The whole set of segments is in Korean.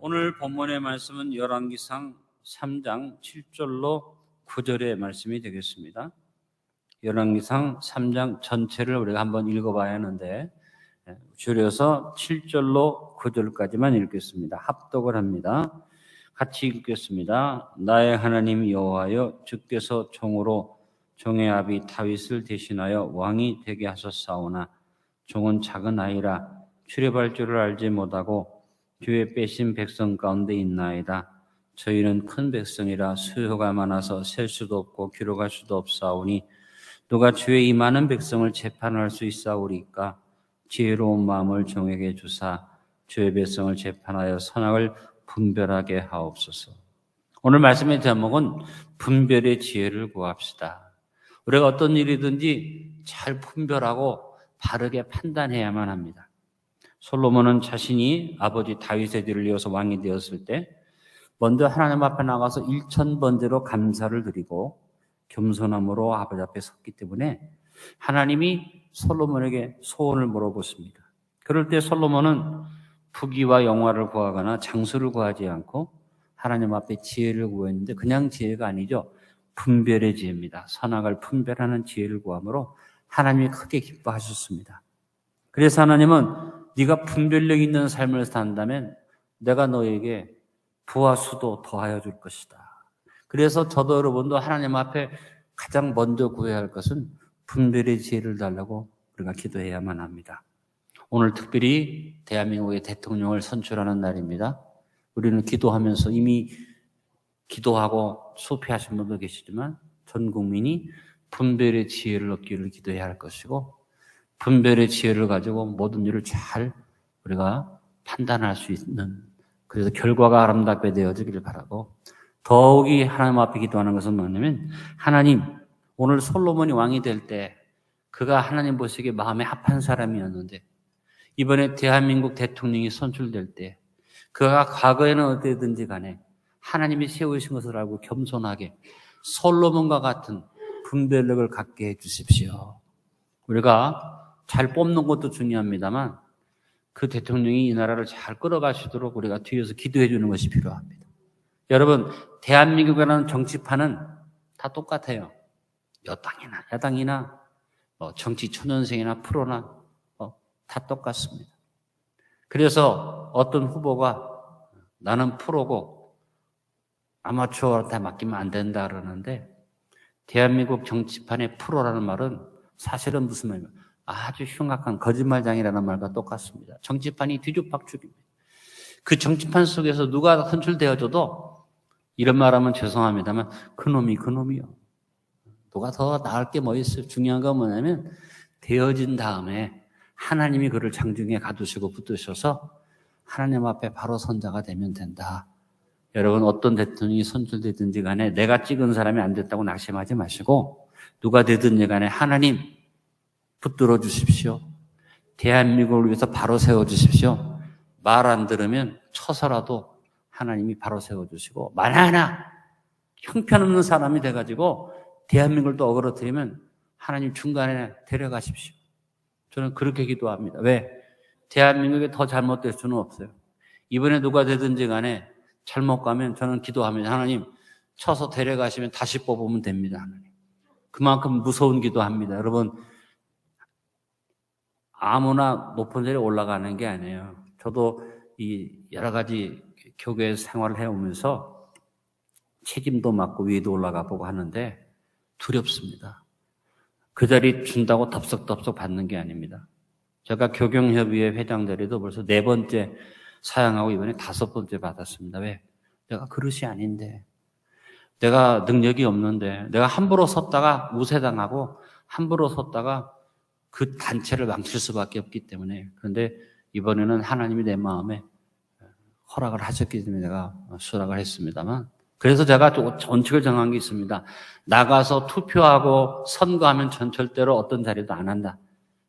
오늘 본문의 말씀은 열왕기상 3장 7절로 9절의 말씀이 되겠습니다. 열왕기상 3장 전체를 우리가 한번 읽어봐야 하는데 줄여서 7절로 9절까지만 읽겠습니다. 합독을 합니다. 같이 읽겠습니다. 나의 하나님 여호와여, 주께서 종으로 종의 아비 다윗을 대신하여 왕이 되게 하셨사오나 종은 작은 아이라 출애할 줄을 알지 못하고 주의 빼신 백성 가운데 있나이다. 저희는 큰 백성이라 수요가 많아서 셀 수도 없고 기록할 수도 없사오니 누가 주의 이 많은 백성을 재판할 수 있사오리까? 지혜로운 마음을 종에게 주사 주의 백성을 재판하여 선악을 분별하게 하옵소서. 오늘 말씀의 제목은 분별의 지혜를 구합시다. 우리가 어떤 일이든지 잘 분별하고 바르게 판단해야만 합니다. 솔로몬은 자신이 아버지 다윗의 뒤를 이어서 왕이 되었을 때 먼저 하나님 앞에 나가서 1000번째로 감사를 드리고 겸손함으로 아버지 앞에 섰기 때문에 하나님이 솔로몬에게 소원을 물어보십니다. 그럴 때 솔로몬은 부귀와 영화를 구하거나 장수를 구하지 않고 하나님 앞에 지혜를 구했는데 그냥 지혜가 아니죠. 분별의 지혜입니다. 선악을 분별하는 지혜를 구함으로 하나님이 크게 기뻐하셨습니다. 그래서 하나님은 네가 분별력 있는 삶을 산다면 내가 너에게 부와 수도 더하여 줄 것이다. 그래서 저도 여러분도 하나님 앞에 가장 먼저 구해야 할 것은 분별의 지혜를 달라고 우리가 기도해야만 합니다. 오늘 특별히 대한민국의 대통령을 선출하는 날입니다. 우리는 기도하면서 이미 기도하고 수표하신 분도 계시지만 전 국민이 분별의 지혜를 얻기를 기도해야 할 것이고 분별의 지혜를 가지고 모든 일을 잘 우리가 판단할 수 있는, 그래서 결과가 아름답게 되어지기를 바라고, 더욱이 하나님 앞에 기도하는 것은 뭐냐면 하나님, 오늘 솔로몬이 왕이 될 때 그가 하나님 보시기에 마음에 합한 사람이었는데 이번에 대한민국 대통령이 선출될 때 그가 과거에는 어디든지 간에 하나님이 세우신 것을 알고 겸손하게 솔로몬과 같은 분별력을 갖게 해 주십시오. 우리가 잘 뽑는 것도 중요합니다만 그 대통령이 이 나라를 잘 끌어가시도록 우리가 뒤에서 기도해 주는 것이 필요합니다. 여러분, 대한민국이라는 정치판은 다 똑같아요. 여당이나 야당이나 정치 초년생이나 프로나 다 똑같습니다. 그래서 어떤 후보가 나는 프로고 아마추어한테 맡기면 안 된다 그러는데 대한민국 정치판의 프로라는 말은 사실은 무슨 말이에요? 아주 흉악한 거짓말장이라는 말과 똑같습니다. 정치판이 뒤죽박죽입니다. 그 정치판 속에서 누가 선출되어져도 이런 말하면 죄송합니다만 그놈이요. 누가 더 나을 게 뭐 있어요? 중요한 건 뭐냐면 되어진 다음에 하나님이 그를 장중에 가두시고 붙드셔서 하나님 앞에 바로 선자가 되면 된다. 여러분, 어떤 대통령이 선출되든지 간에 내가 찍은 사람이 안 됐다고 낙심하지 마시고 누가 되든지 간에 하나님 붙들어 주십시오. 대한민국을 위해서 바로 세워주십시오. 말 안 들으면 쳐서라도 하나님이 바로 세워주시고 만에 하나 형편없는 사람이 돼가지고 대한민국을 또 어그러뜨리면 하나님 중간에 데려가십시오. 저는 그렇게 기도합니다. 왜? 대한민국이 더 잘못될 수는 없어요. 이번에 누가 되든지 간에 잘못 가면 저는 기도합니다. 하나님 쳐서 데려가시면 다시 뽑으면 됩니다. 하나님. 그만큼 무서운 기도합니다. 여러분, 아무나 높은 자리에 올라가는 게 아니에요. 저도 이 여러 가지 교회 생활을 해오면서 책임도 맡고 위에도 올라가 보고 하는데 두렵습니다. 그 자리 준다고 덥석덥석 받는 게 아닙니다. 제가 교경협의회 회장 자리도 벌써 4번째 사양하고 이번에 5번째 받았습니다. 왜? 내가 그릇이 아닌데, 내가 능력이 없는데, 내가 함부로 섰다가 무쇠당하고 함부로 섰다가 그 단체를 망칠 수밖에 없기 때문에. 그런데 이번에는 하나님이 내 마음에 허락을 하셨기 때문에 내가 수락을 했습니다만, 그래서 제가 원칙을 정한 게 있습니다. 나가서 투표하고 선거하면 전 절대로 어떤 자리도 안 한다.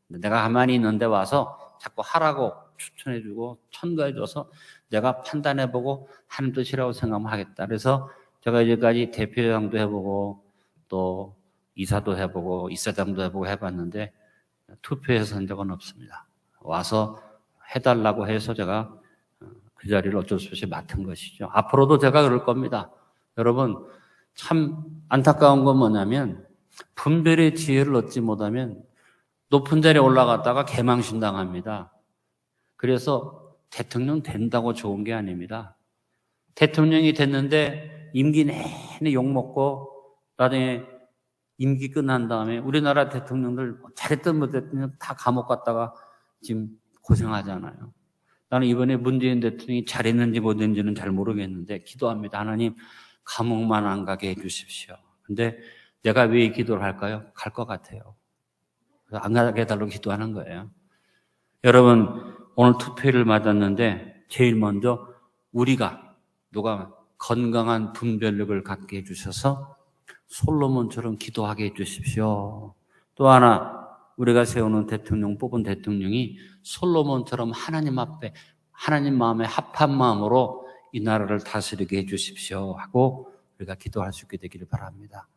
내가 가만히 있는데 와서 자꾸 하라고 추천해주고 천거해줘서 내가 판단해보고 하는 뜻이라고 생각하면 하겠다. 그래서 제가 이제까지 대표장도 해보고 또 이사도 해보고 이사장도 해보고 해봤는데 투표해서 한 적은 없습니다. 와서 해달라고 해서 제가 그 자리를 어쩔 수 없이 맡은 것이죠. 앞으로도 제가 그럴 겁니다. 여러분, 참 안타까운 건 뭐냐면 분별의 지혜를 얻지 못하면 높은 자리에 올라갔다가 개망신당합니다. 그래서 대통령 된다고 좋은 게 아닙니다. 대통령이 됐는데 임기 내내 욕먹고 나중에 임기 끝난 다음에 우리나라 대통령들 잘했든 못했든 다 감옥 갔다가 지금 고생하잖아요. 나는 이번에 문재인 대통령이 잘했는지 못했는지는 잘 모르겠는데 기도합니다. 하나님 감옥만 안 가게 해주십시오. 근데 내가 왜 기도를 할까요? 갈 것 같아요. 안 가게 해달라고 기도하는 거예요. 여러분, 오늘 투표를 맞았는데 제일 먼저 누가 건강한 분별력을 갖게 해주셔서 솔로몬처럼 기도하게 해주십시오. 또 하나, 우리가 세우는 대통령, 뽑은 대통령이 솔로몬처럼 하나님 앞에 하나님 마음에 합한 마음으로 이 나라를 다스리게 해주십시오 하고 우리가 기도할 수 있게 되기를 바랍니다.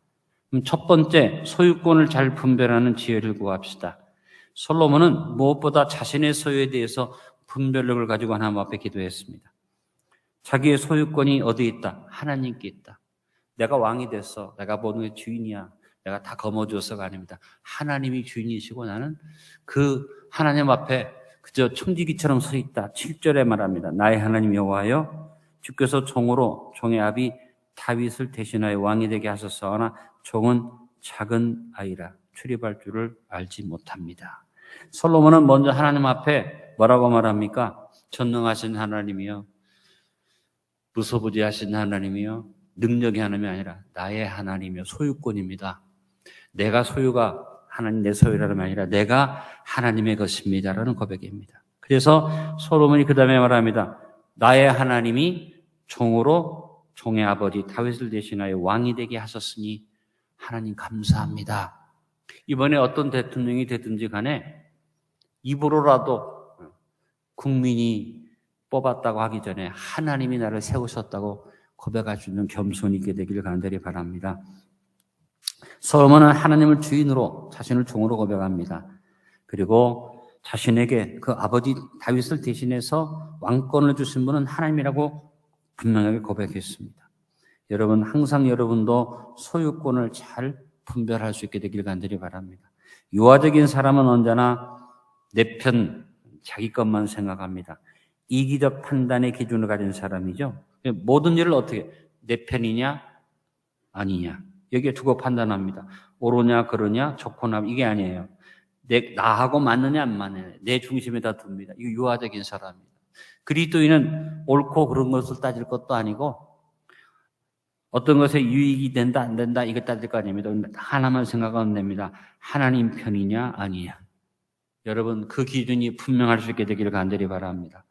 그럼 첫 번째, 소유권을 잘 분별하는 지혜를 구합시다. 솔로몬은 무엇보다 자신의 소유에 대해서 분별력을 가지고 하나님 앞에 기도했습니다. 자기의 소유권이 어디에 있다? 하나님께 있다. 내가 왕이 됐어. 내가 모든 게 주인이야. 내가 다 거머쥐어서가 아닙니다. 하나님이 주인이시고 나는 그 하나님 앞에 그저 청지기처럼 서 있다. 7절에 말합니다. 나의 하나님 여호와여, 주께서 종의 아비 다윗을 대신하여 왕이 되게 하셨사오나 종은 작은 아이라 출입할 줄을 알지 못합니다. 솔로몬은 먼저 하나님 앞에 뭐라고 말합니까? 전능하신 하나님이여, 무소부지하신 하나님이여, 능력의 하나님이 아니라 나의 하나님이여, 소유권입니다. 내가 소유가 하나님 내 소유라는 아니라 내가 하나님의 것입니다라는 고백입니다. 그래서 솔로몬이 그 다음에 말합니다. 나의 하나님이 종의 아버지 다윗을 대신하여 왕이 되게 하셨으니 하나님 감사합니다. 이번에 어떤 대통령이 됐든지 간에 입으로라도 국민이 뽑았다고 하기 전에 하나님이 나를 세우셨다고 고백할 수 있는 겸손이 있게 되기를 간절히 바랍니다. 솔로몬은 하나님을 주인으로 자신을 종으로 고백합니다. 그리고 자신에게 그 아버지 다윗을 대신해서 왕권을 주신 분은 하나님이라고 분명하게 고백했습니다. 여러분, 항상 여러분도 소유권을 잘 분별할 수 있게 되길 간절히 바랍니다. 유아적인 사람은 언제나 내 편, 자기 것만 생각합니다. 이기적 판단의 기준을 가진 사람이죠. 모든 일을 어떻게, 내 편이냐 아니냐 여기에 두고 판단합니다. 옳으냐 그러냐 좋거나 이게 아니에요. 나하고 맞느냐 안 맞느냐 내 중심에다 둡니다. 이거 유아적인 사람입니다. 그리스도인은 옳고 그런 것을 따질 것도 아니고 어떤 것에 유익이 된다 안 된다 이거 따질 거 아닙니다. 하나만 생각하면 됩니다. 하나님 편이냐 아니냐. 여러분, 그 기준이 분명할 수 있게 되기를 간절히 바랍니다.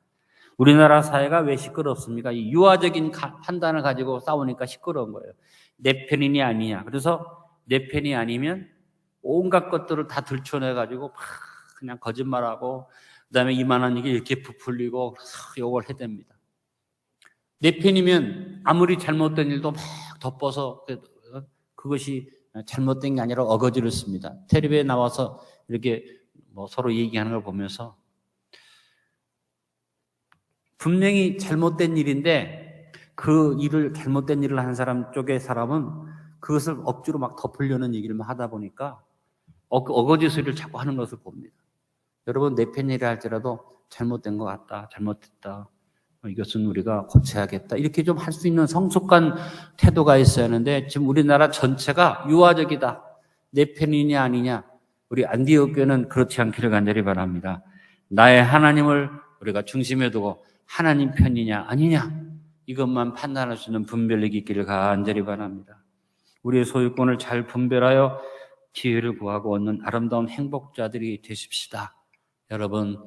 우리나라 사회가 왜 시끄럽습니까? 이 유아적인 판단을 가지고 싸우니까 시끄러운 거예요. 내 편이냐 아니냐. 그래서 내 편이 아니면 온갖 것들을 다 들춰내가지고 막 그냥 거짓말하고 그다음에 이만한 일이 이렇게 부풀리고 욕을 해댑니다. 내 편이면 아무리 잘못된 일도 막 덮어서 그것이 잘못된 게 아니라 어거지를 씁니다. 텔레비에 나와서 이렇게 서로 얘기하는 걸 보면서 분명히 잘못된 일인데 그 잘못된 일을 한 사람 쪽의 사람은 그것을 억지로 막 덮으려는 얘기를 하다 보니까 어거지 소리를 자꾸 하는 것을 봅니다. 여러분, 내 편이라 할지라도 잘못된 것 같다, 잘못했다, 이것은 우리가 고쳐야겠다 이렇게 좀 할 수 있는 성숙한 태도가 있어야 하는데 지금 우리나라 전체가 유아적이다. 내 편이냐 아니냐. 우리 안디옥 교회는 그렇지 않기를 간절히 바랍니다. 나의 하나님을 우리가 중심에 두고 하나님 편이냐 아니냐 이것만 판단할 수 있는 분별력이 있기를 간절히 바랍니다. 우리의 소유권을 잘 분별하여 지혜를 구하고 얻는 아름다운 행복자들이 되십시다. 여러분,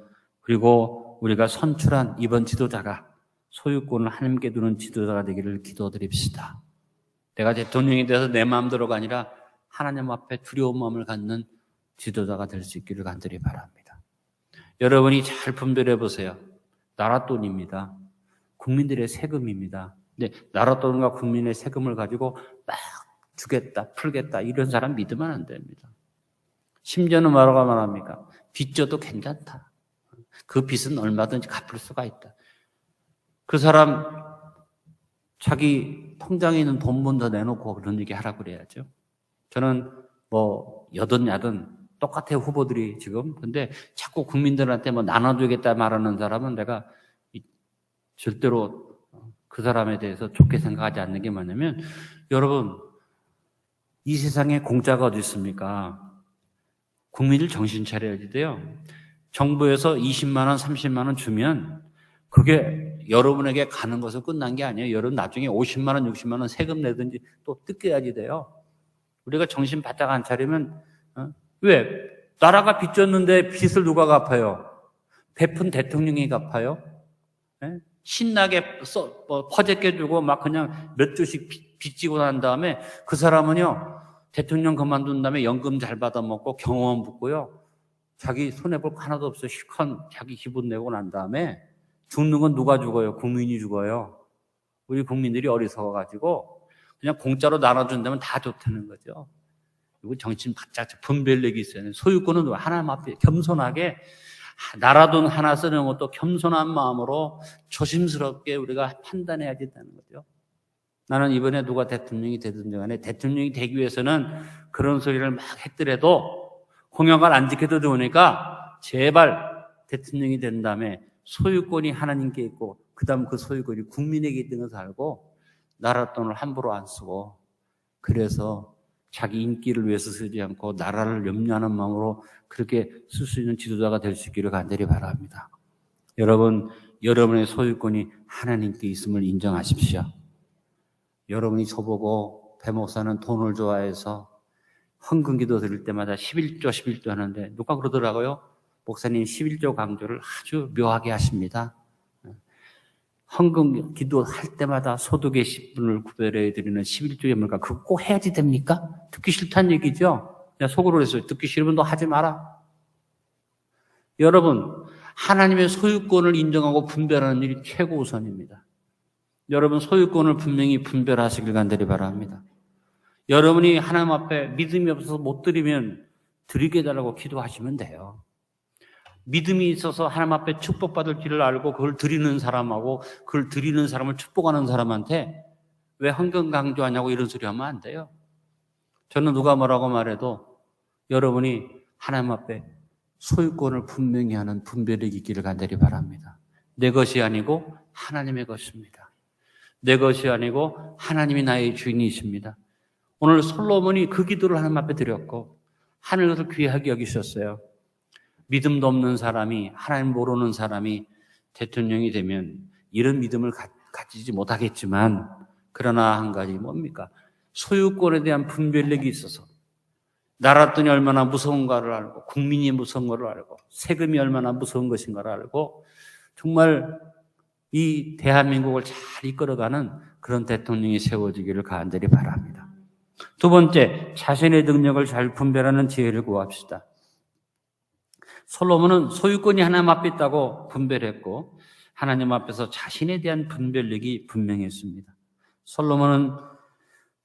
그리고 우리가 선출한 이번 지도자가 소유권을 하나님께 두는 지도자가 되기를 기도드립시다. 내가 대통령이 돼서 내 마음대로가 아니라 하나님 앞에 두려운 마음을 갖는 지도자가 될 수 있기를 간절히 바랍니다. 여러분이 잘 분별해 보세요. 나라 돈입니다. 국민들의 세금입니다. 근데 나라 돈과 국민의 세금을 가지고 막 주겠다, 풀겠다 이런 사람 믿으면 안 됩니다. 심지어는 뭐라고 말합니까? 빚져도 괜찮다. 그 빚은 얼마든지 갚을 수가 있다. 그 사람 자기 통장에 있는 돈만 더 내놓고 그런 얘기 하라고 그래야죠. 저는 뭐 여든 야든 똑같아요, 후보들이 지금. 근데 자꾸 국민들한테 뭐 나눠주겠다 말하는 사람은 내가 절대로 그 사람에 대해서 좋게 생각하지 않는 게 뭐냐면, 여러분, 이 세상에 공짜가 어디 있습니까? 국민들 정신 차려야지 돼요. 정부에서 20만 원, 30만 원 주면 그게 여러분에게 가는 것은 끝난 게 아니에요. 여러분 나중에 50만 원, 60만 원 세금 내든지 또 뜯겨야지 돼요. 우리가 정신 바짝 안 차리면 왜? 나라가 빚 졌는데 빚을 누가 갚아요? 베푼 대통령이 갚아요? 네? 신나게 퍼제껴 주고 막 그냥 몇 주씩 빚지고 난 다음에 그 사람은요, 대통령 그만둔 다음에 연금 잘 받아먹고 경호원 붙고요, 자기 손해볼 거 하나도 없어. 실컷 자기 기분 내고 난 다음에 죽는 건 누가 죽어요? 국민이 죽어요. 우리 국민들이 어리석어가지고 그냥 공짜로 나눠준다면 다 좋다는 거죠. 이거 정신 바짝 분별력이 있어요. 소유권은 하나님 앞에 겸손하게, 나라 돈 하나 쓰는 것도 겸손한 마음으로 조심스럽게 우리가 판단해야 된다는 거죠. 나는 이번에 누가 대통령이 되든 간에 대통령이 되기 위해서는 그런 소리를 막 했더라도 공약을 안 지켜도 좋으니까 제발 대통령이 된 다음에 소유권이 하나님께 있고 그 다음 그 소유권이 국민에게 있는 것을 알고 나라 돈을 함부로 안 쓰고, 그래서 자기 인기를 위해서 쓰지 않고 나라를 염려하는 마음으로 그렇게 쓸 수 있는 지도자가 될 수 있기를 간절히 바랍니다. 여러분, 여러분의 소유권이 하나님께 있음을 인정하십시오. 여러분이 저보고 배 목사는 돈을 좋아해서 헌금기도 드릴 때마다 11조 하는데 누가 그러더라고요? 목사님 11조 강조를 아주 묘하게 하십니다. 헌금 기도할 때마다 소득의 10분을 구별해 드리는 11조의 물가, 그거 꼭 해야지 됩니까? 듣기 싫다는 얘기죠? 그냥 속으로 그랬어요. 듣기 싫으면 너 하지 마라. 여러분, 하나님의 소유권을 인정하고 분별하는 일이 최고 우선입니다. 여러분, 소유권을 분명히 분별하시길 간절히 바랍니다. 여러분이 하나님 앞에 믿음이 없어서 못 드리면 드리게 해달라고 기도하시면 돼요. 믿음이 있어서 하나님 앞에 축복받을 길을 알고 그걸 드리는 사람하고 그걸 드리는 사람을 축복하는 사람한테 왜 헌금 강조하냐고 이런 소리 하면 안 돼요. 저는 누가 뭐라고 말해도 여러분이 하나님 앞에 소유권을 분명히 하는 분별력이 있기를 간절히 바랍니다. 내 것이 아니고 하나님의 것입니다. 내 것이 아니고 하나님이 나의 주인이십니다. 오늘 솔로몬이 그 기도를 하나님 앞에 드렸고 하늘에서 귀하게 여기셨어요. 믿음도 없는 사람이, 하나님 모르는 사람이 대통령이 되면 이런 믿음을 가지지 못하겠지만, 그러나 한 가지 뭡니까? 소유권에 대한 분별력이 있어서 나라 돈이 얼마나 무서운가를 알고, 국민이 무서운 것을 알고, 세금이 얼마나 무서운 것인가를 알고, 정말 이 대한민국을 잘 이끌어가는 그런 대통령이 세워지기를 간절히 바랍니다. 두 번째, 자신의 능력을 잘 분별하는 지혜를 구합시다. 솔로몬은 소유권이 하나님 앞에 있다고 분별했고 하나님 앞에서 자신에 대한 분별력이 분명했습니다. 솔로몬은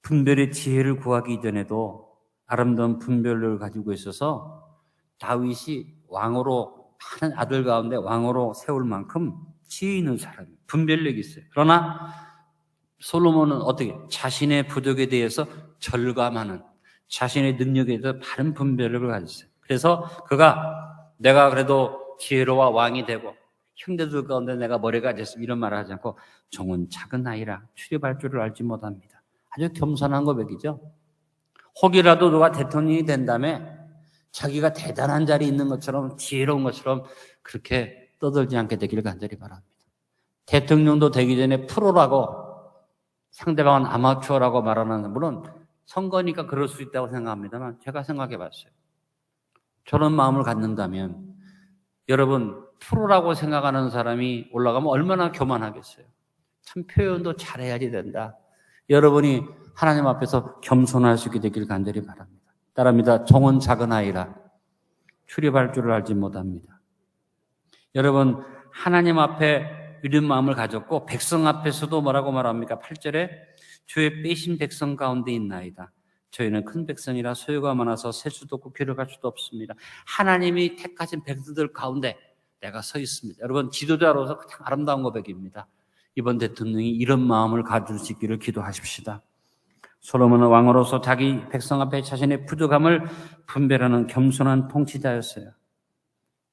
분별의 지혜를 구하기 이전에도 아름다운 분별력을 가지고 있어서 다윗이 왕으로, 많은 아들 가운데 왕으로 세울 만큼 지혜 있는 사람이에요. 분별력이 있어요. 그러나 솔로몬은 어떻게? 자신의 부족에 대해서 절감하는, 자신의 능력에 대해서 바른 분별력을 가졌어요. 그래서 그가 내가 그래도 지혜로워 왕이 되고 형제들 가운데 내가 머리가 됐으면 이런 말을 하지 않고 종은 작은 아이라 출입할 줄을 알지 못합니다. 아주 겸손한 고백이죠. 혹이라도 누가 대통령이 된 다음에 자기가 대단한 자리에 있는 것처럼 지혜로운 것처럼 그렇게 떠들지 않게 되기를 간절히 바랍니다. 대통령도 되기 전에 프로라고 상대방은 아마추어라고 말하는, 물론 선거니까 그럴 수 있다고 생각합니다만 제가 생각해 봤어요. 저런 마음을 갖는다면 여러분, 프로라고 생각하는 사람이 올라가면 얼마나 교만하겠어요. 참 표현도 잘해야지 된다. 여러분이 하나님 앞에서 겸손할 수 있게 되길 간절히 바랍니다. 따라합니다. 종은 작은 아이라 출입할 줄을 알지 못합니다. 여러분, 하나님 앞에 이런 마음을 가졌고 백성 앞에서도 뭐라고 말합니까? 8절에 주의 빼신 백성 가운데 있나이다. 저희는 큰 백성이라 소유가 많아서 셀 수도 없고 기록할 수도 없습니다. 하나님이 택하신 백성들 가운데 내가 서 있습니다. 여러분, 지도자로서 가장 아름다운 고백입니다. 이번 대통령이 이런 마음을 가질 수 있기를 기도하십시다. 솔로몬은 왕으로서 자기 백성 앞에 자신의 부족함을 분별하는 겸손한 통치자였어요.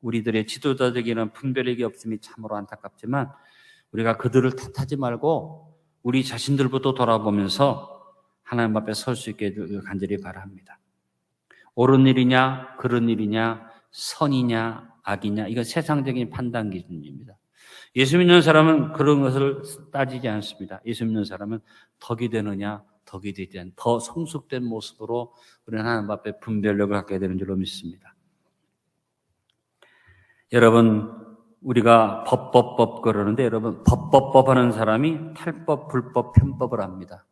우리들의 지도자들에게는 분별력이 없음이 참으로 안타깝지만 우리가 그들을 탓하지 말고 우리 자신들부터 돌아보면서 하나님 앞에 설 수 있게 간절히 바랍니다. 옳은 일이냐, 그런 일이냐, 선이냐, 악이냐, 이건 세상적인 판단 기준입니다. 예수 믿는 사람은 그런 것을 따지지 않습니다. 예수 믿는 사람은 덕이 되느냐, 덕이 되지 않는 더 성숙된 모습으로 우리는 하나님 앞에 분별력을 갖게 되는 줄로 믿습니다. 여러분, 우리가 법 그러는데 여러분, 법 하는 사람이 탈법, 불법, 편법을 합니다.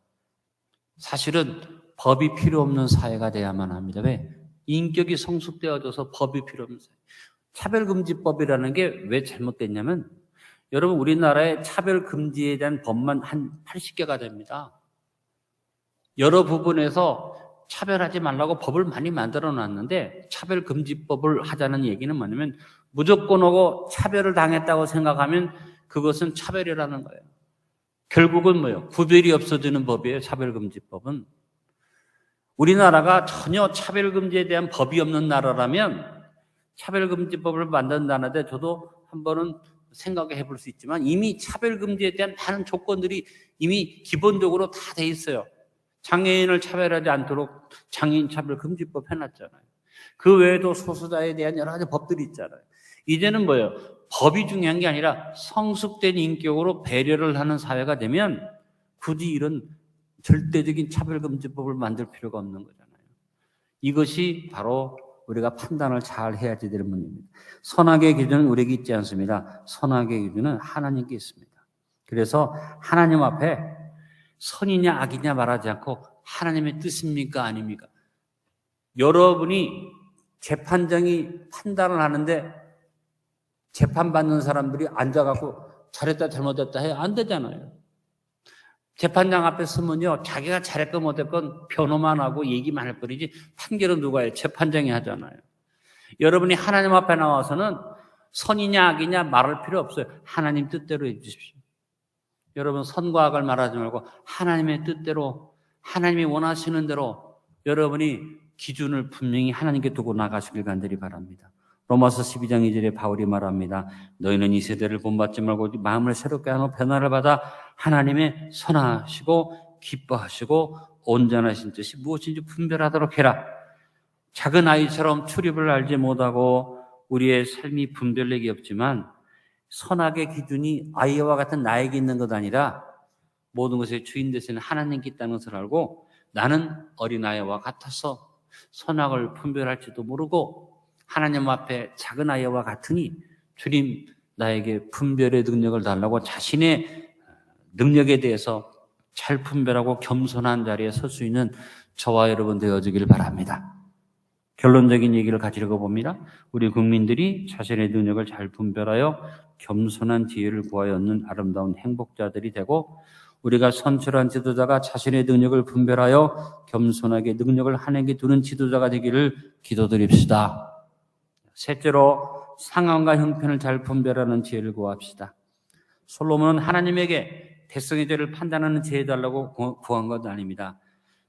사실은 법이 필요 없는 사회가 돼야만 합니다. 왜? 인격이 성숙되어져서 법이 필요 없는 사회. 차별금지법이라는 게 왜 잘못됐냐면 여러분, 우리나라에 차별금지에 대한 법만 한 80개가 됩니다. 여러 부분에서 차별하지 말라고 법을 많이 만들어 놨는데 차별금지법을 하자는 얘기는 뭐냐면 무조건 하고 차별을 당했다고 생각하면 그것은 차별이라는 거예요. 결국은 뭐예요? 구별이 없어지는 법이에요. 차별금지법은. 우리나라가 전혀 차별금지에 대한 법이 없는 나라라면 차별금지법을 만든다는데 저도 한 번은 생각해 볼 수 있지만 이미 차별금지에 대한 많은 조건들이 이미 기본적으로 다 돼 있어요. 장애인을 차별하지 않도록 장애인 차별금지법 해놨잖아요. 그 외에도 소수자에 대한 여러 가지 법들이 있잖아요. 이제는 뭐예요? 법이 중요한 게 아니라 성숙된 인격으로 배려를 하는 사회가 되면 굳이 이런 절대적인 차별금지법을 만들 필요가 없는 거잖아요. 이것이 바로 우리가 판단을 잘 해야지 되는 문제입니다. 선악의 기준은 우리에게 있지 않습니다. 선악의 기준은 하나님께 있습니다. 그래서 하나님 앞에 선이냐 악이냐 말하지 않고 하나님의 뜻입니까 아닙니까? 여러분이 재판장이 판단을 하는데 재판받는 사람들이 앉아갖고 잘했다 잘못했다 해야 안 되잖아요. 재판장 앞에 서면요, 자기가 잘했건 못했건 변호만 하고 얘기만 할 뿐이지 판결은 누가 해요? 재판장이 하잖아요. 여러분이 하나님 앞에 나와서는 선이냐 악이냐 말할 필요 없어요. 하나님 뜻대로 해주십시오. 여러분, 선과 악을 말하지 말고 하나님의 뜻대로, 하나님이 원하시는 대로 여러분이 기준을 분명히 하나님께 두고 나가시길 간절히 바랍니다. 로마서 12장 2절에 바울이 말합니다. 너희는 이 세대를 본받지 말고 마음을 새롭게 하고 변화를 받아 하나님의 선하시고 기뻐하시고 온전하신 뜻이 무엇인지 분별하도록 해라. 작은 아이처럼 출입을 알지 못하고 우리의 삶이 분별력이 없지만 선악의 기준이 아이와 같은 나에게 있는 것 아니라 모든 것의 주인 되시는 하나님께 있다는 것을 알고 나는 어린아이와 같아서 선악을 분별할지도 모르고 하나님 앞에 작은 아이와 같으니 주님 나에게 분별의 능력을 달라고 자신의 능력에 대해서 잘 분별하고 겸손한 자리에 설 수 있는 저와 여러분 되어지길 바랍니다. 결론적인 얘기를 가지려고 봅니다. 우리 국민들이 자신의 능력을 잘 분별하여 겸손한 지혜를 구하여 얻는 아름다운 행복자들이 되고 우리가 선출한 지도자가 자신의 능력을 분별하여 겸손하게 능력을 하나님께 두는 지도자가 되기를 기도드립시다. 셋째로 상황과 형편을 잘 분별하는 지혜를 구합시다. 솔로몬은 하나님에게 백성의 죄를 판단하는 지혜 달라고 구한 것 아닙니다.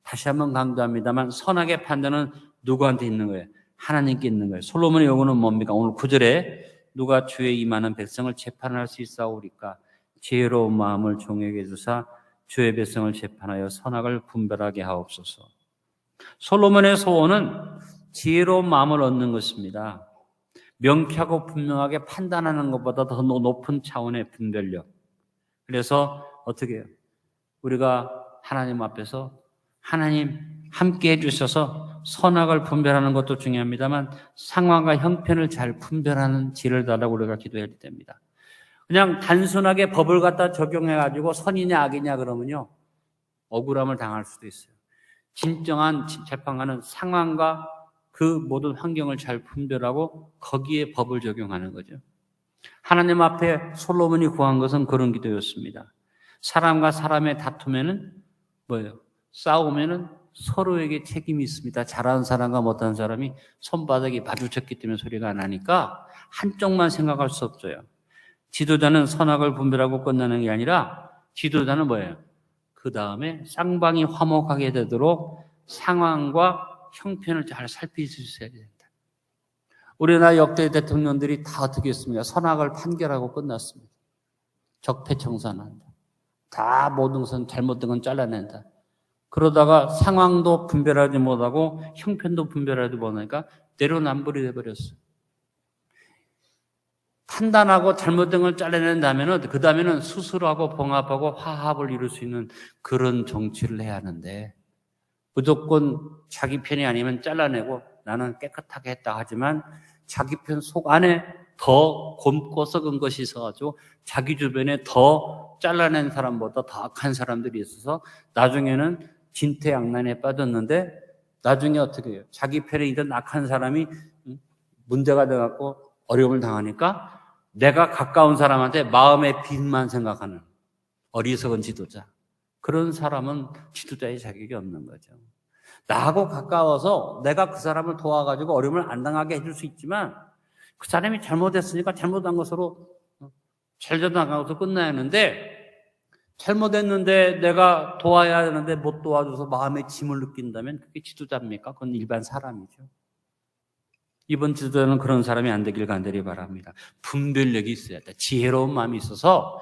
다시 한번 강조합니다만 선악의 판단은 누구한테 있는 거예요? 하나님께 있는 거예요. 솔로몬의 요구는 뭡니까? 오늘 9절에 누가 주의 임하는 백성을 재판할 수 있사오리까? 지혜로운 마음을 종에게 주사 주의 백성을 재판하여 선악을 분별하게 하옵소서. 솔로몬의 소원은 지혜로운 마음을 얻는 것입니다. 명쾌하고 분명하게 판단하는 것보다 더 높은 차원의 분별력. 그래서 어떻게 해요? 우리가 하나님 앞에서 하나님 함께 해주셔서 선악을 분별하는 것도 중요합니다만 상황과 형편을 잘 분별하는 지혜를 달라고 우리가 기도해야 됩니다. 그냥 단순하게 법을 갖다 적용해가지고 선이냐 악이냐 그러면요 억울함을 당할 수도 있어요. 진정한 재판관은 상황과 그 모든 환경을 잘 분별하고 거기에 법을 적용하는 거죠. 하나님 앞에 솔로몬이 구한 것은 그런 기도였습니다. 사람과 사람의 다투면은 뭐예요? 싸우면은 서로에게 책임이 있습니다. 잘하는 사람과 못하는 사람이 손바닥이 마주쳤기 때문에 소리가 나니까 한쪽만 생각할 수 없어요. 지도자는 선악을 분별하고 끝나는 게 아니라 지도자는 뭐예요? 그 다음에 쌍방이 화목하게 되도록 상황과 형편을 잘 살필 수 있어야 된다. 우리나라 역대 대통령들이 다 어떻게 했습니까? 선악을 판결하고 끝났습니다. 적폐청산한다. 다 모든 것은 잘못된 건 잘라낸다. 그러다가 상황도 분별하지 못하고 형편도 분별하지 못하니까 내로남불이 돼버렸어요. 판단하고 잘못된 걸 잘라낸다면 그 다음에는 수술하고 봉합하고 화합을 이룰 수 있는 그런 정치를 해야 하는데 무조건 자기 편이 아니면 잘라내고 나는 깨끗하게 했다 하지만 자기 편 속 안에 더 곰고 썩은 것이 있어가지고 자기 주변에 더 잘라낸 사람보다 더 악한 사람들이 있어서 나중에는 진퇴양난에 빠졌는데 나중에 어떻게 해요? 자기 편에 있던 악한 사람이 문제가 돼갖고 어려움을 당하니까 내가 가까운 사람한테 마음의 빚만 생각하는 어리석은 지도자. 그런 사람은 지도자의 자격이 없는 거죠. 나하고 가까워서 내가 그 사람을 도와가지고 어려움을 안 당하게 해줄 수 있지만 그 사람이 잘못했으니까 잘못한 것으로 잘못한 것으로 끝나야 하는데 잘못했는데 내가 도와야 하는데 못 도와줘서 마음의 짐을 느낀다면 그게 지도자입니까? 그건 일반 사람이죠. 이번 지도자는 그런 사람이 안 되길 간절히 바랍니다. 분별력이 있어야 돼. 지혜로운 마음이 있어서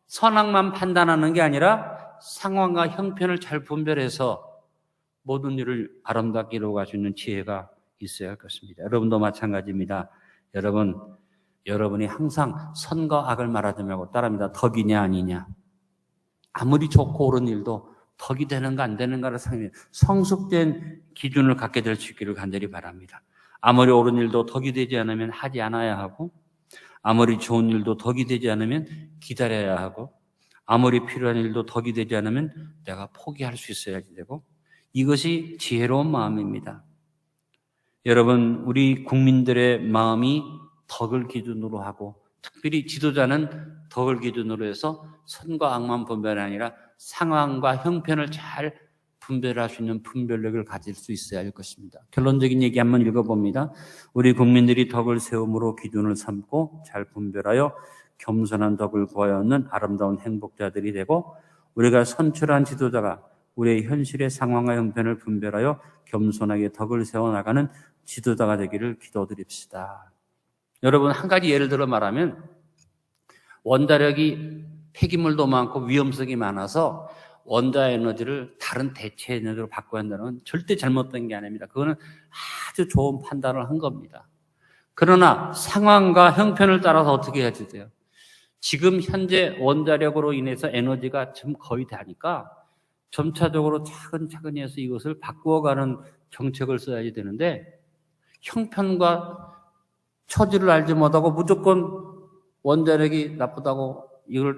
선악만 판단하는 게 아니라 상황과 형편을 잘 분별해서 모든 일을 아름답게 이루어갈 수 있는 지혜가 있어야 할 것입니다. 여러분도 마찬가지입니다. 여러분이 항상 선과 악을 말하지 말고 따라합니다. 덕이냐 아니냐. 아무리 좋고 옳은 일도 덕이 되는가 안 되는가를 상의해 성숙된 기준을 갖게 될 수 있기를 간절히 바랍니다. 아무리 옳은 일도 덕이 되지 않으면 하지 않아야 하고 아무리 좋은 일도 덕이 되지 않으면 기다려야 하고 아무리 필요한 일도 덕이 되지 않으면 내가 포기할 수 있어야지 되고 이것이 지혜로운 마음입니다. 여러분, 우리 국민들의 마음이 덕을 기준으로 하고 특별히 지도자는 덕을 기준으로 해서 선과 악만 분별이 아니라 상황과 형편을 잘 분별할 수 있는 분별력을 가질 수 있어야 할 것입니다. 결론적인 얘기 한번 읽어봅니다. 우리 국민들이 덕을 세움으로 기준을 삼고 잘 분별하여 겸손한 덕을 구하여 얻는 아름다운 행복자들이 되고 우리가 선출한 지도자가 우리의 현실의 상황과 형편을 분별하여 겸손하게 덕을 세워나가는 지도자가 되기를 기도드립시다. 여러분, 한 가지 예를 들어 말하면 원자력이 폐기물도 많고 위험성이 많아서 원자 에너지를 다른 대체 에너지로 바꿔야 한다는 건 절대 잘못된 게 아닙니다. 그거는 아주 좋은 판단을 한 겁니다. 그러나 상황과 형편을 따라서 어떻게 해야지 돼요? 지금 현재 원자력으로 인해서 에너지가 지금 거의 다니까 점차적으로 차근차근히 해서 이것을 바꾸어가는 정책을 써야지 되는데 형편과 처지를 알지 못하고 무조건 원자력이 나쁘다고 이걸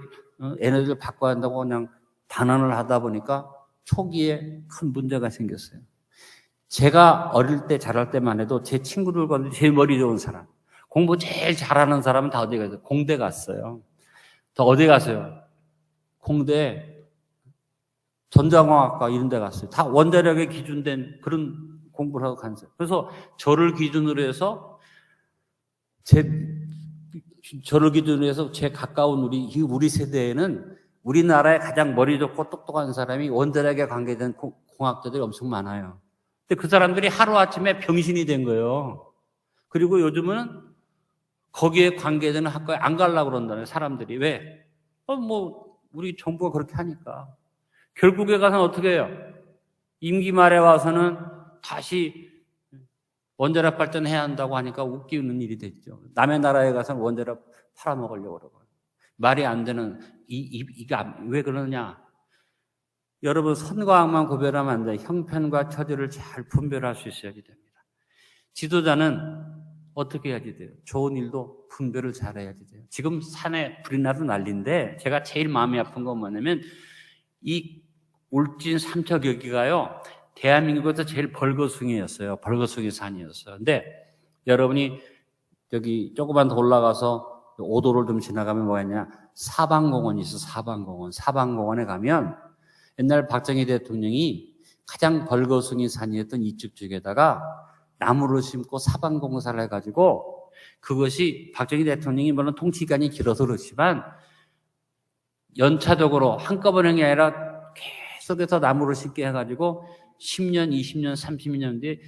에너지를 바꿔야 한다고 그냥 단언을 하다 보니까 초기에 큰 문제가 생겼어요. 제가 어릴 때 자랄 때만 해도 제 친구들 가운데 제일 머리 좋은 사람, 공부 제일 잘하는 사람은 다 어디 갔어요? 공대 갔어요. 더 어디 갔어요? 공대 전자공학과 이런 데 갔어요. 다 원자력에 기준된 그런 공부를 하고 갔어요. 그래서 저를 기준으로 해서 제 가까운 우리 세대에는 우리나라에 가장 머리 좋고 똑똑한 사람이 원자력에 관계된 공학자들이 엄청 많아요. 근데 그 사람들이 하루아침에 병신이 된 거예요. 그리고 요즘은 거기에 관계되는 학과에 안 가려고 그런다는 사람들이. 왜? 우리 정부가 그렇게 하니까. 결국에 가서는 어떻게 해요? 임기 말에 와서는 다시 원자력 발전해야 한다고 하니까 웃기는 일이 됐죠. 남의 나라에 가서는 원자력 팔아먹으려고 그러고. 말이 안 되는, 이게 왜 그러느냐? 여러분, 선과 악만 구별하면 안 돼. 형편과 처지를 잘 분별할 수 있어야지 됩니다. 지도자는 어떻게 해야지 돼요? 좋은 일도 분별을 잘 해야지 돼요. 지금 산에 불이 나도 난리인데 제가 제일 마음이 아픈 건 뭐냐면 이 울진 삼척여기가요, 대한민국에서 제일 벌거숭이였어요. 벌거숭이 산이었어요. 근데 여러분이 여기 조금만 더 올라가서 오도를 좀 지나가면 뭐가 있냐? 사방공원이 있어, 사방공원. 사방공원에 가면 옛날 박정희 대통령이 가장 벌거숭이 산이었던 이쪽 쪽에다가 나무를 심고 사방공사를 해가지고 그것이 박정희 대통령이 물론 통치기간이 길어서 그렇지만 연차적으로 한꺼번에 아니라 계속해서 나무를 심게 해가지고 10년, 20년, 30년 뒤에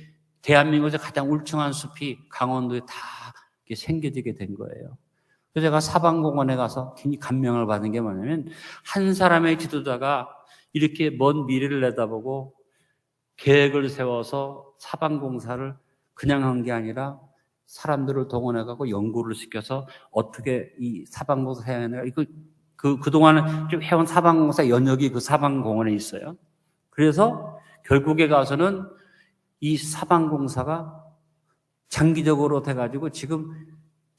대한민국에서 가장 울창한 숲이 강원도에 다 생겨지게 된 거예요. 그래서 제가 사방공원에 가서 굉장히 감명을 받은 게 뭐냐면 한 사람의 지도자가 이렇게 먼 미래를 내다보고 계획을 세워서 사방공사를 그냥 한 게 아니라 사람들을 동원해가고 연구를 시켜서 어떻게 이 사방공사 해야 하나, 그동안은 좀 해온 사방공사 연역이 그 사방공원에 있어요. 그래서 결국에 가서는 이 사방공사가 장기적으로 돼가지고 지금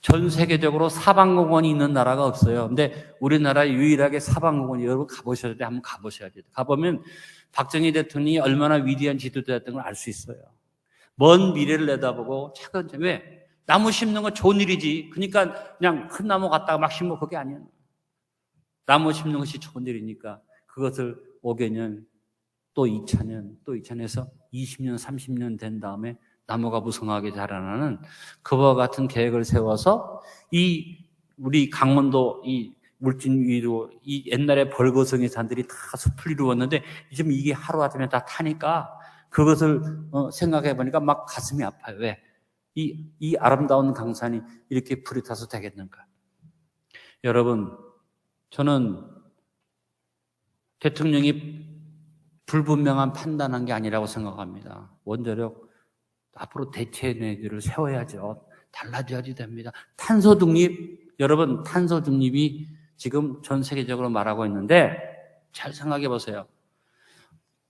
전 세계적으로 사방공원이 있는 나라가 없어요. 근데 우리나라 유일하게 사방공원이, 여러분 가보셔야 돼. 한번 가보셔야 돼요. 가보면 박정희 대통령이 얼마나 위대한 지도자였던 걸 알 수 있어요. 먼 미래를 내다보고 차근차근, 왜? 나무 심는 건 좋은 일이지. 그러니까 그냥 큰 나무 갖다가 막 심어, 그게 아니에요. 나무 심는 것이 좋은 일이니까 그것을 5개년, 또 2차년, 또 2차년에서 20년, 30년 된 다음에 나무가 무성하게 자라나는 그와 같은 계획을 세워서 우리 강원도 이 물진 위로 이 옛날에 벌거성의 산들이 다 숲을 이루었는데 지금 이게 하루아침에 다 타니까 그것을 생각해 보니까 막 가슴이 아파요. 왜? 이 아름다운 강산이 이렇게 불이 타서 되겠는가? 여러분, 저는 대통령이 불분명한 판단한 게 아니라고 생각합니다. 원자력 앞으로 대체 내기를 세워야죠. 달라져야지 됩니다. 탄소 중립, 여러분, 탄소 중립이 지금 전 세계적으로 말하고 있는데 잘 생각해 보세요.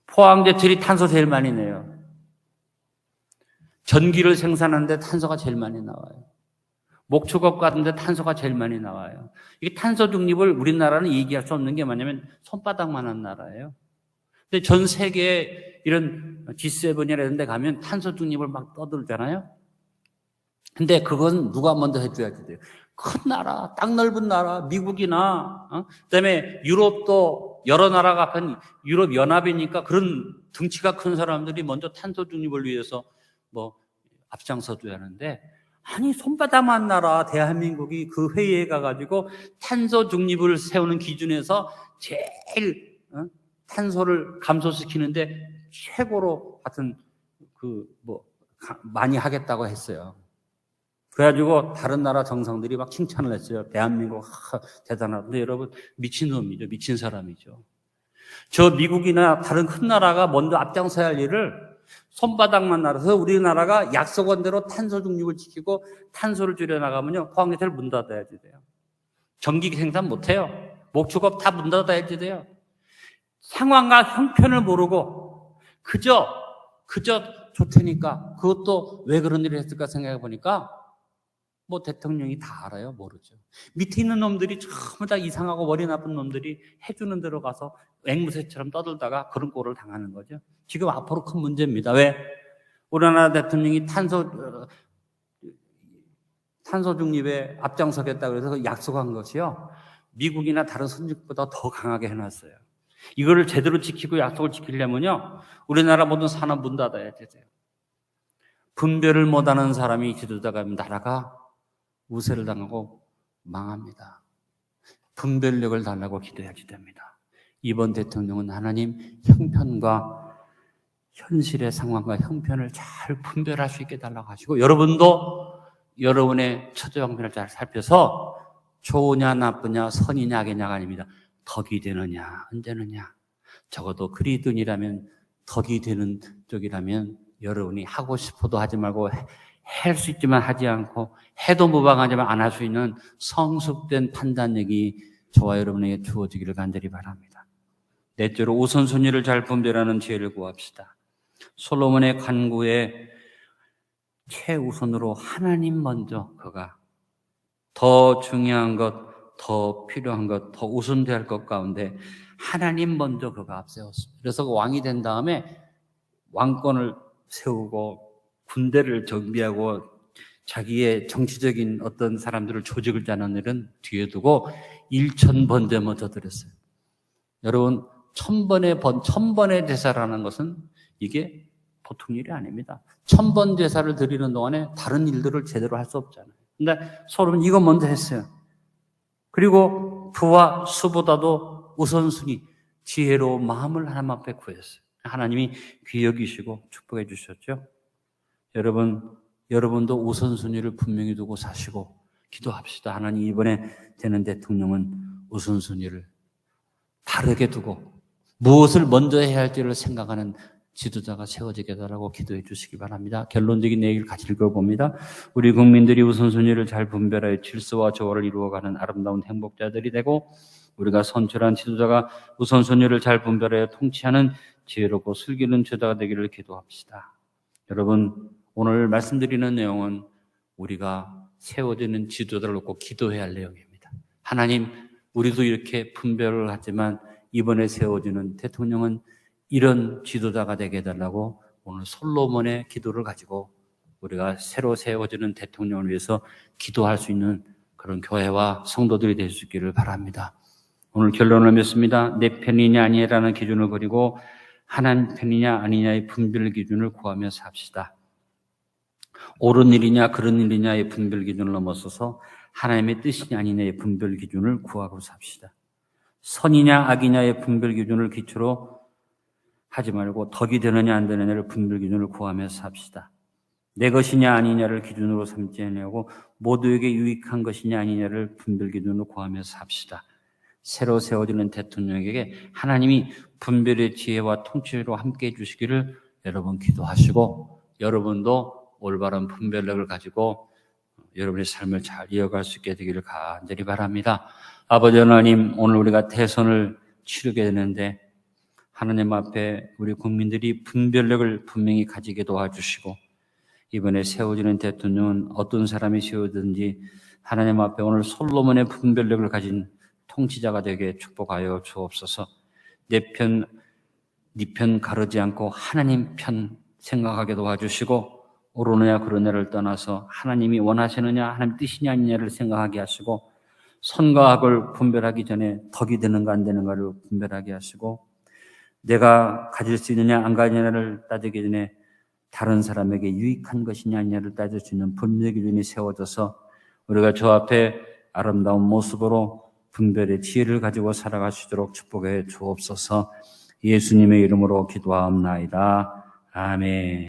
포항제철이 탄소 제일 많이 내요. 전기를 생산하는데 탄소가 제일 많이 나와요. 목축업 같은 데 탄소가 제일 많이 나와요. 이 탄소 중립을 우리나라는 얘기할 수 없는 게 뭐냐면 손바닥만한 나라예요. 근데 전 세계에 이런 G7이라 이런 데 가면 탄소 중립을 막 떠들잖아요. 근데 그건 누가 먼저 해줘야지 돼요. 큰 나라, 땅 넓은 나라, 미국이나, 그다음에 유럽도 여러 나라가 합한 유럽 연합이니까 그런 등치가 큰 사람들이 먼저 탄소 중립을 위해서 앞장서줘야 하는데, 아니 손바닥만 나라 대한민국이 그 회의에 가가지고 탄소 중립을 세우는 기준에서 제일 탄소를 감소시키는데 최고로 하여튼 많이 하겠다고 했어요. 그래가지고 다른 나라 정상들이 막 칭찬을 했어요. 대한민국 대단하다. 근데 여러분 미친놈이죠. 미친 사람이죠. 저 미국이나 다른 큰 나라가 먼저 앞장서야 할 일을 손바닥만 나라서 우리나라가 약속한 대로 탄소 중립을 지키고 탄소를 줄여나가면요, 포항제철 문 닫아야지 돼요. 전기 생산 못해요. 목축업 다 문 닫아야지 돼요. 상황과 형편을 모르고 그저 좋다니까, 그것도 왜 그런 일을 했을까 생각해 보니까 대통령이 다 알아요? 모르죠. 밑에 있는 놈들이 전부 다 이상하고 머리 나쁜 놈들이 해주는 대로 가서 앵무새처럼 떠들다가 그런 꼴을 당하는 거죠. 지금 앞으로 큰 문제입니다. 왜? 우리나라 대통령이 탄소 중립에 앞장서겠다고 해서 약속한 것이요, 미국이나 다른 선진국보다 더 강하게 해놨어요. 이거를 제대로 지키고 약속을 지키려면요, 우리나라 모든 산업 문 닫아야 되세요. 분별을 못하는 사람이 지도자가 나라가 우세를 당하고 망합니다. 분별력을 달라고 기도해야지 됩니다. 이번 대통령은 하나님 형편과 현실의 상황과 형편을 잘 분별할 수 있게 달라고 하시고, 여러분도 여러분의 처지 형편을 잘 살펴서 좋으냐 나쁘냐 선이냐 악이냐가 아닙니다. 덕이 되느냐 안 되느냐. 적어도 그리든이라면, 덕이 되는 쪽이라면 여러분이 하고 싶어도 하지 말고 할 수 있지만 하지 않고 해도 무방하지만 안 할 수 있는 성숙된 판단력이 저와 여러분에게 주어지기를 간절히 바랍니다. 넷째로 우선순위를 잘 분별하는 지혜를 구합시다. 솔로몬의 간구에 최우선으로 하나님 먼저, 그가 더 중요한 것, 더 필요한 것, 더 우선돼야 할 것 가운데 하나님 먼저 그가 앞세웠습니다. 그래서 왕이 된 다음에 왕권을 세우고 군대를 정비하고 자기의 정치적인 어떤 사람들을 조직을 짜는 일은 뒤에 두고 1000번제 먼저 드렸어요. 여러분, 1000번의 제사라는 것은 이게 보통 일이 아닙니다. 1000번 제사를 드리는 동안에 다른 일들을 제대로 할 수 없잖아요. 근데 솔로몬 이거 먼저 했어요. 그리고 부와 수보다도 우선순위, 지혜로운 마음을 하나님 앞에 구했어요. 하나님이 귀히 여기시고 축복해 주셨죠. 여러분도 우선순위를 분명히 두고 사시고 기도합시다. 하나님 이번에 되는 대통령은 우선순위를 다르게 두고 무엇을 먼저 해야 할지를 생각하는 지도자가 세워지게 해달라고 기도해 주시기 바랍니다. 결론적인 얘기를 같이 읽어봅니다. 우리 국민들이 우선순위를 잘 분별하여 질서와 조화를 이루어가는 아름다운 행복자들이 되고 우리가 선출한 지도자가 우선순위를 잘 분별하여 통치하는 지혜롭고 슬기로운 지도자가 되기를 기도합시다. 여러분, 오늘 말씀드리는 내용은 우리가 세워지는 지도자를 놓고 기도해야 할 내용입니다. 하나님, 우리도 이렇게 분별을 하지만 이번에 세워지는 대통령은 이런 지도자가 되게 해달라고 오늘 솔로몬의 기도를 가지고 우리가 새로 세워지는 대통령을 위해서 기도할 수 있는 그런 교회와 성도들이 될 수 있기를 바랍니다. 오늘 결론을 맺습니다. 내 편이냐 아니냐라는 기준을 버리고 하나님 편이냐 아니냐의 분별 기준을 구하며 삽시다. 옳은 일이냐 그런 일이냐의 분별 기준을 넘어서서 하나님의 뜻이냐 아니냐의 분별 기준을 구하고 삽시다. 선이냐 악이냐의 분별 기준을 기초로 하지 말고 덕이 되느냐 안 되느냐를 분별 기준을 구하며 삽시다. 내 것이냐 아니냐를 기준으로 삼지 않냐고 모두에게 유익한 것이냐 아니냐를 분별 기준으로 구하며 삽시다. 새로 세워지는 대통령에게 하나님이 분별의 지혜와 통치로 함께해 주시기를 여러분 기도하시고 여러분도 올바른 분별력을 가지고 여러분의 삶을 잘 이어갈 수 있게 되기를 간절히 바랍니다. 아버지 하나님, 오늘 우리가 대선을 치르게 되는데 하나님 앞에 우리 국민들이 분별력을 분명히 가지게 도와주시고 이번에 세워지는 대통령은 어떤 사람이 세워든지 하나님 앞에 오늘 솔로몬의 분별력을 가진 통치자가 되게 축복하여 주옵소서. 내 편, 네 편 가르지 않고 하나님 편 생각하게 도와주시고 옳으느냐 그러냐를 떠나서 하나님이 원하시느냐 하나님 뜻이냐 아니냐를 생각하게 하시고 선과 악을 분별하기 전에 덕이 되는가 안 되는가를 분별하게 하시고 내가 가질 수 있느냐 안 가지느냐를 따지기 전에 다른 사람에게 유익한 것이냐 아니냐를 따질 수 있는 분별 기준이 세워져서 우리가 저 앞에 아름다운 모습으로 분별의 지혜를 가지고 살아갈 수 있도록 축복해 주옵소서. 예수님의 이름으로 기도하옵나이다. 아멘.